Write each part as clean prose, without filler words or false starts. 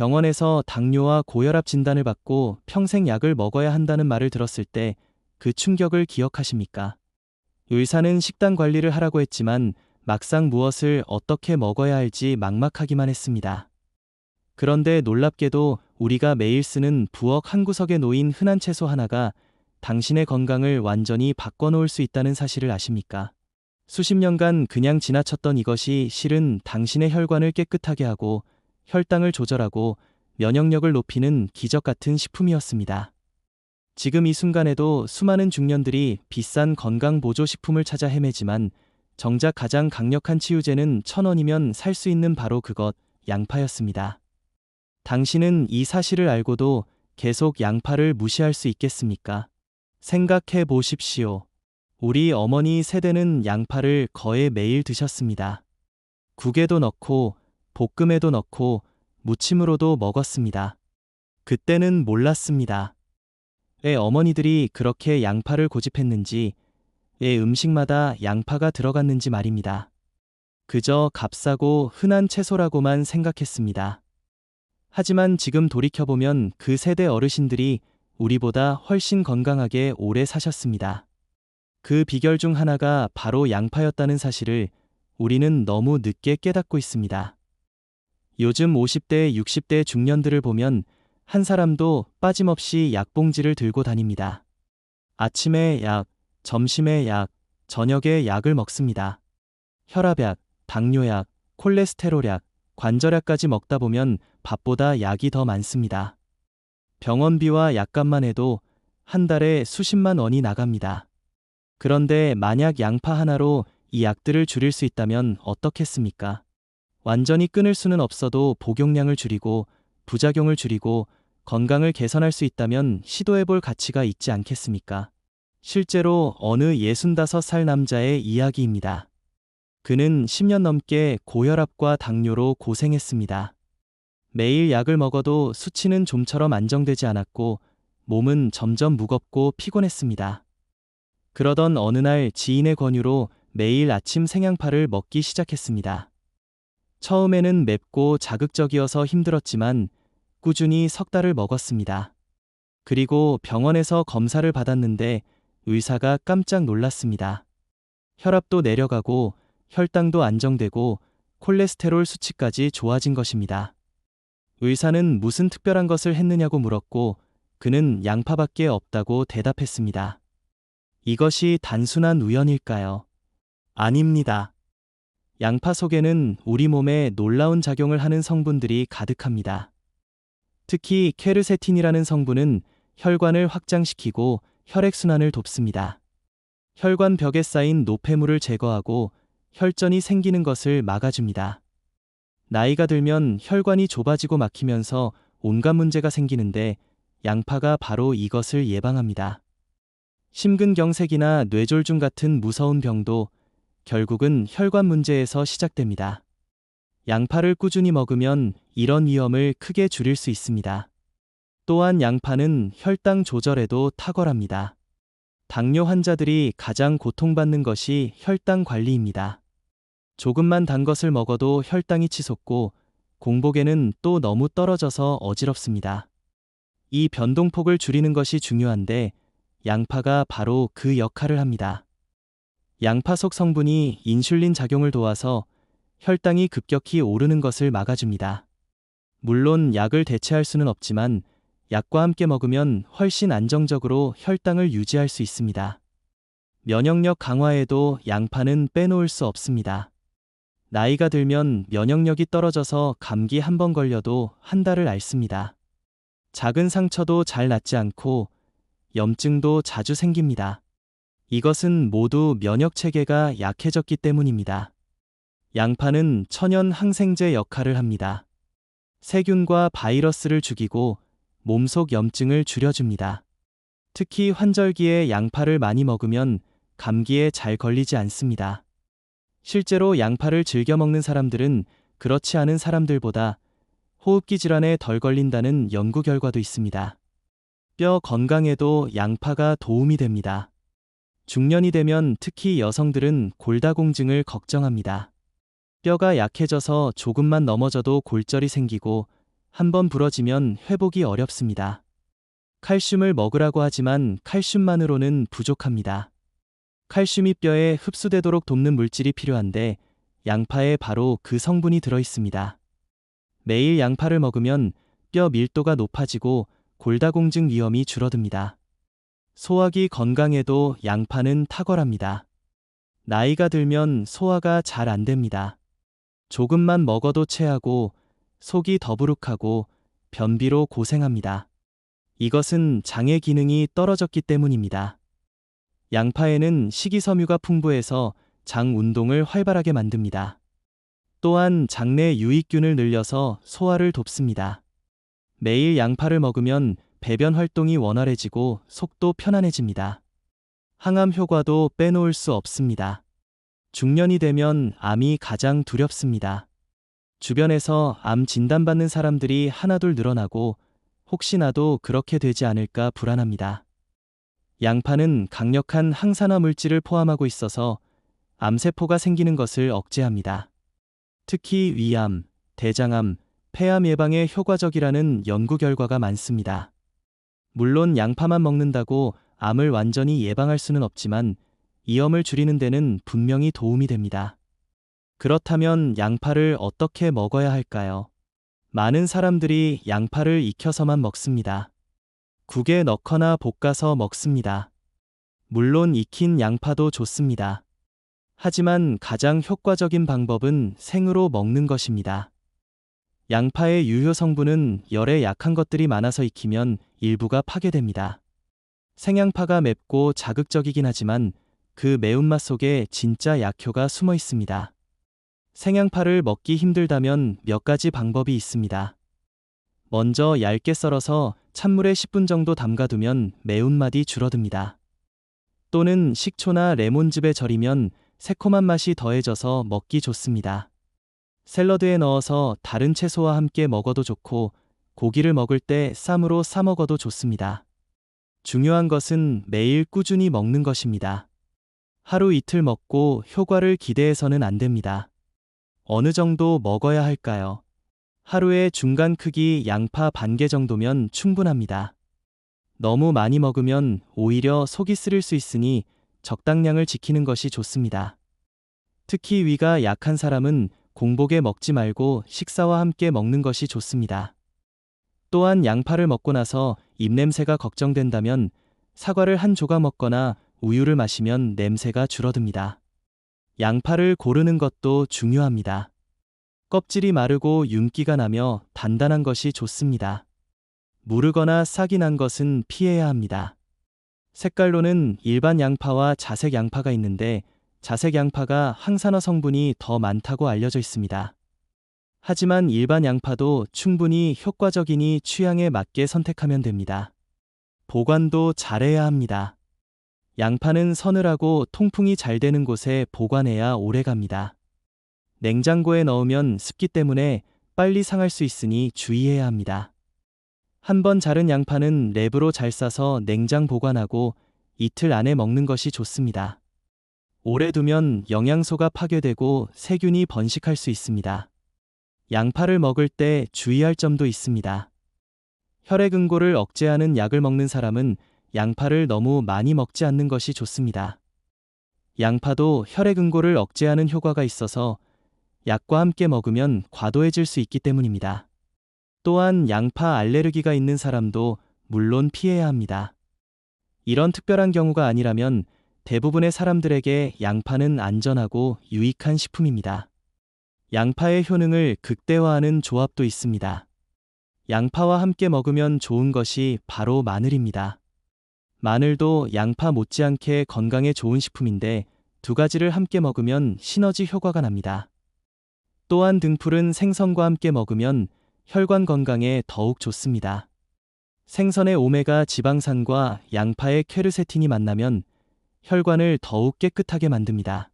병원에서 당뇨와 고혈압 진단을 받고 평생 약을 먹어야 한다는 말을 들었을 때 그 충격을 기억하십니까? 의사는 식단 관리를 하라고 했지만 막상 무엇을 어떻게 먹어야 할지 막막하기만 했습니다. 그런데 놀랍게도 우리가 매일 쓰는 부엌 한 구석에 놓인 흔한 채소 하나가 당신의 건강을 완전히 바꿔놓을 수 있다는 사실을 아십니까? 수십 년간 그냥 지나쳤던 이것이 실은 당신의 혈관을 깨끗하게 하고 혈당을 조절하고 면역력을 높이는 기적 같은 식품이었습니다. 지금 이 순간에도 수많은 중년들이 비싼 건강보조식품을 찾아 헤매지만 정작 가장 강력한 치유제는 1,000원이면 살 수 있는 바로 그것, 양파였습니다. 당신은 이 사실을 알고도 계속 양파를 무시할 수 있겠습니까? 생각해 보십시오. 우리 어머니 세대는 양파를 거의 매일 드셨습니다. 국에도 넣고 볶음에도 넣고 무침으로도 먹었습니다. 그때는 몰랐습니다. 왜 어머니들이 그렇게 양파를 고집했는지, 왜 음식마다 양파가 들어갔는지 말입니다. 그저 값싸고 흔한 채소라고만 생각했습니다. 하지만 지금 돌이켜보면 그 세대 어르신들이 우리보다 훨씬 건강하게 오래 사셨습니다. 그 비결 중 하나가 바로 양파였다는 사실을 우리는 너무 늦게 깨닫고 있습니다. 요즘 50대, 60대 중년들을 보면 한 사람도 빠짐없이 약봉지를 들고 다닙니다. 아침에 약, 점심에 약, 저녁에 약을 먹습니다. 혈압약, 당뇨약, 콜레스테롤약, 관절약까지 먹다 보면 밥보다 약이 더 많습니다. 병원비와 약값만 해도 한 달에 수십만 원이 나갑니다. 그런데 만약 양파 하나로 이 약들을 줄일 수 있다면 어떻겠습니까? 완전히 끊을 수는 없어도 복용량을 줄이고 부작용을 줄이고 건강을 개선할 수 있다면 시도해볼 가치가 있지 않겠습니까? 실제로 어느 65살 남자의 이야기입니다. 그는 10년 넘게 고혈압과 당뇨로 고생했습니다. 매일 약을 먹어도 수치는 좀처럼 안정되지 않았고 몸은 점점 무겁고 피곤했습니다. 그러던 어느 날 지인의 권유로 매일 아침 생양파를 먹기 시작했습니다. 처음에는 맵고 자극적이어서 힘들었지만 꾸준히 석 달을 먹었습니다. 그리고 병원에서 검사를 받았는데 의사가 깜짝 놀랐습니다. 혈압도 내려가고 혈당도 안정되고 콜레스테롤 수치까지 좋아진 것입니다. 의사는 무슨 특별한 것을 했느냐고 물었고 그는 양파밖에 없다고 대답했습니다. 이것이 단순한 우연일까요? 아닙니다. 양파 속에는 우리 몸에 놀라운 작용을 하는 성분들이 가득합니다. 특히 케르세틴이라는 성분은 혈관을 확장시키고 혈액순환을 돕습니다. 혈관 벽에 쌓인 노폐물을 제거하고 혈전이 생기는 것을 막아줍니다. 나이가 들면 혈관이 좁아지고 막히면서 온갖 문제가 생기는데 양파가 바로 이것을 예방합니다. 심근경색이나 뇌졸중 같은 무서운 병도 결국은 혈관 문제에서 시작됩니다. 양파를 꾸준히 먹으면 이런 위험을 크게 줄일 수 있습니다. 또한 양파는 혈당 조절에도 탁월합니다. 당뇨 환자들이 가장 고통받는 것이 혈당 관리입니다. 조금만 단 것을 먹어도 혈당이 치솟고 공복에는 또 너무 떨어져서 어지럽습니다. 이 변동폭을 줄이는 것이 중요한데 양파가 바로 그 역할을 합니다. 양파 속 성분이 인슐린 작용을 도와서 혈당이 급격히 오르는 것을 막아줍니다. 물론 약을 대체할 수는 없지만 약과 함께 먹으면 훨씬 안정적으로 혈당을 유지할 수 있습니다. 면역력 강화에도 양파는 빼놓을 수 없습니다. 나이가 들면 면역력이 떨어져서 감기 한 번 걸려도 한 달을 앓습니다. 작은 상처도 잘 낫지 않고 염증도 자주 생깁니다. 이것은 모두 면역 체계가 약해졌기 때문입니다. 양파는 천연 항생제 역할을 합니다. 세균과 바이러스를 죽이고 몸속 염증을 줄여줍니다. 특히 환절기에 양파를 많이 먹으면 감기에 잘 걸리지 않습니다. 실제로 양파를 즐겨 먹는 사람들은 그렇지 않은 사람들보다 호흡기 질환에 덜 걸린다는 연구 결과도 있습니다. 뼈 건강에도 양파가 도움이 됩니다. 중년이 되면 특히 여성들은 골다공증을 걱정합니다. 뼈가 약해져서 조금만 넘어져도 골절이 생기고 한번 부러지면 회복이 어렵습니다. 칼슘을 먹으라고 하지만 칼슘만으로는 부족합니다. 칼슘이 뼈에 흡수되도록 돕는 물질이 필요한데 양파에 바로 그 성분이 들어 있습니다. 매일 양파를 먹으면 뼈 밀도가 높아지고 골다공증 위험이 줄어듭니다. 소화기 건강에도 양파는 탁월합니다. 나이가 들면 소화가 잘 안 됩니다. 조금만 먹어도 체하고 속이 더부룩하고 변비로 고생합니다. 이것은 장의 기능이 떨어졌기 때문입니다. 양파에는 식이섬유가 풍부해서 장 운동을 활발하게 만듭니다. 또한 장내 유익균을 늘려서 소화를 돕습니다. 매일 양파를 먹으면 배변 활동이 원활해지고 속도 편안해집니다. 항암 효과도 빼놓을 수 없습니다. 중년이 되면 암이 가장 두렵습니다. 주변에서 암 진단받는 사람들이 하나둘 늘어나고 혹시나도 그렇게 되지 않을까 불안합니다. 양파는 강력한 항산화 물질을 포함하고 있어서 암세포가 생기는 것을 억제합니다. 특히 위암, 대장암, 폐암 예방에 효과적이라는 연구 결과가 많습니다. 물론 양파만 먹는다고 암을 완전히 예방할 수는 없지만 위험을 줄이는 데는 분명히 도움이 됩니다. 그렇다면 양파를 어떻게 먹어야 할까요? 많은 사람들이 양파를 익혀서만 먹습니다. 국에 넣거나 볶아서 먹습니다. 물론 익힌 양파도 좋습니다. 하지만 가장 효과적인 방법은 생으로 먹는 것입니다. 양파의 유효 성분은 열에 약한 것들이 많아서 익히면 일부가 파괴됩니다. 생양파가 맵고 자극적이긴 하지만 그 매운맛 속에 진짜 약효가 숨어 있습니다. 생양파를 먹기 힘들다면 몇 가지 방법이 있습니다. 먼저 얇게 썰어서 찬물에 10분 정도 담가두면 매운맛이 줄어듭니다. 또는 식초나 레몬즙에 절이면 새콤한 맛이 더해져서 먹기 좋습니다. 샐러드에 넣어서 다른 채소와 함께 먹어도 좋고 고기를 먹을 때 쌈으로 싸 먹어도 좋습니다. 중요한 것은 매일 꾸준히 먹는 것입니다. 하루 이틀 먹고 효과를 기대해서는 안 됩니다. 어느 정도 먹어야 할까요? 하루에 중간 크기 양파 반 개 정도면 충분합니다. 너무 많이 먹으면 오히려 속이 쓰릴 수 있으니 적당량을 지키는 것이 좋습니다. 특히 위가 약한 사람은 공복에 먹지 말고 식사와 함께 먹는 것이 좋습니다. 또한 양파를 먹고 나서 입냄새가 걱정된다면 사과를 한 조각 먹거나 우유를 마시면 냄새가 줄어듭니다. 양파를 고르는 것도 중요합니다. 껍질이 마르고 윤기가 나며 단단한 것이 좋습니다. 무르거나 싹이 난 것은 피해야 합니다. 색깔로는 일반 양파와 자색 양파가 있는데 자색 양파가 항산화 성분이 더 많다고 알려져 있습니다. 하지만 일반 양파도 충분히 효과적이니 취향에 맞게 선택하면 됩니다. 보관도 잘해야 합니다. 양파는 서늘하고 통풍이 잘 되는 곳에 보관해야 오래갑니다. 냉장고에 넣으면 습기 때문에 빨리 상할 수 있으니 주의해야 합니다. 한번 자른 양파는 랩으로 잘 싸서 냉장 보관하고 이틀 안에 먹는 것이 좋습니다. 오래 두면 영양소가 파괴되고 세균이 번식할 수 있습니다. 양파를 먹을 때 주의할 점도 있습니다. 혈액응고를 억제하는 약을 먹는 사람은 양파를 너무 많이 먹지 않는 것이 좋습니다. 양파도 혈액응고를 억제하는 효과가 있어서 약과 함께 먹으면 과도해질 수 있기 때문입니다. 또한 양파 알레르기가 있는 사람도 물론 피해야 합니다. 이런 특별한 경우가 아니라면 대부분의 사람들에게 양파는 안전하고 유익한 식품입니다. 양파의 효능을 극대화하는 조합도 있습니다. 양파와 함께 먹으면 좋은 것이 바로 마늘입니다. 마늘도 양파 못지않게 건강에 좋은 식품인데 두 가지를 함께 먹으면 시너지 효과가 납니다. 또한 등푸른 생선과 함께 먹으면 혈관 건강에 더욱 좋습니다. 생선의 오메가 지방산과 양파의 퀘르세틴이 만나면 혈관을 더욱 깨끗하게 만듭니다.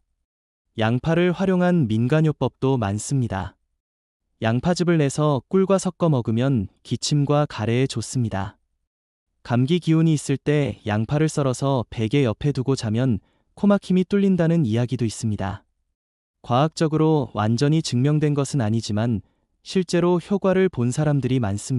양파를 활용한 민간요법도 많습니다. 양파즙을 내서 꿀과 섞어 먹으면 기침과 가래에 좋습니다. 감기 기운이 있을 때 양파를 썰어서 베개 옆에 두고 자면 코막힘이 뚫린다는 이야기도 있습니다. 과학적으로 완전히 증명된 것은 아니지만 실제로 효과를 본 사람들이 많습니다.